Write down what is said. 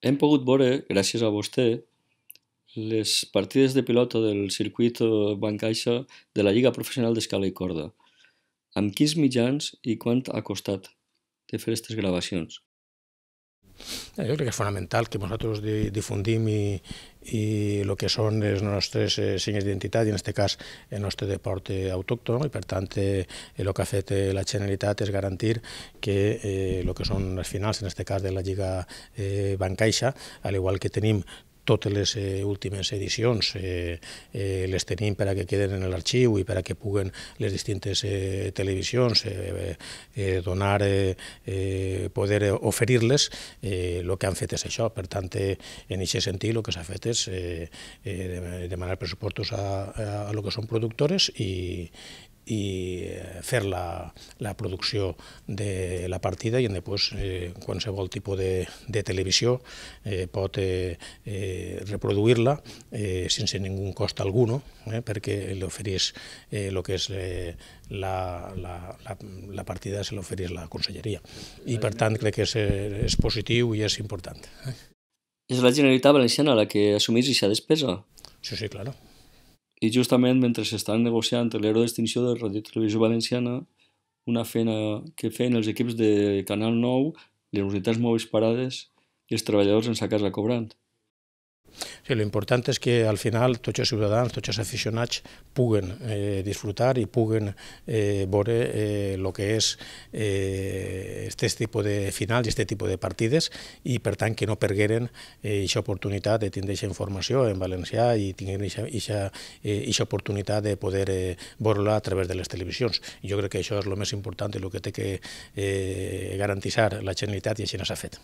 Hem pogut veure, gràcies a vostè, les partides de pilota del circuit Bancaixa de la Lliga Professional d'Escala i Corda. Amb quins mitjans i quant ha costat de fer aquestes gravacions? Jo crec que és fonamental que nosaltres difundim i el que són les nostres senyes d'identitat, i en aquest cas el nostre deport autòcton, i per tant el que ha fet la Generalitat és garantir que el que són les finals, en aquest cas de la Lliga Bancaixa, al igual que tenim totes les últimes edicions, les tenim per a que queden en l'arxiu i per a que puguen les distintes televisions poder oferir-les. El que han fet és això. Per tant, en aquest sentit, el que s'ha fet és demanar pressupostos a el que són productores i fer la producció de la partida, i després qualsevol tipus de televisió pot reproduir-la sense ningú cost algun, perquè l'oferís el que és la partida, se l'oferís la conselleria. I per tant crec que és positiu i és important. És la Generalitat Valenciana la que assumeix aquesta despesa? Sí, claro. I justament mentre s'estan negociant l'ero d'extinció de Radio Televisió Valenciana, una feina que feien els equips de Canal 9, les unitats mòbils parades i els treballadors en sa casa cobrant. Sí, l'important és que al final tots els ciutadans, tots els aficionats puguen disfrutar i puguen veure el que és aquest tipus de finals i aquest tipus de partides, i per tant que no pergueren aquesta oportunitat de tindre aquesta informació en valencià i tinguin aquesta oportunitat de poder veure-la a través de les televisions. I jo crec que això és el més important i el que té que garantir la Generalitat, i així s'ha fet.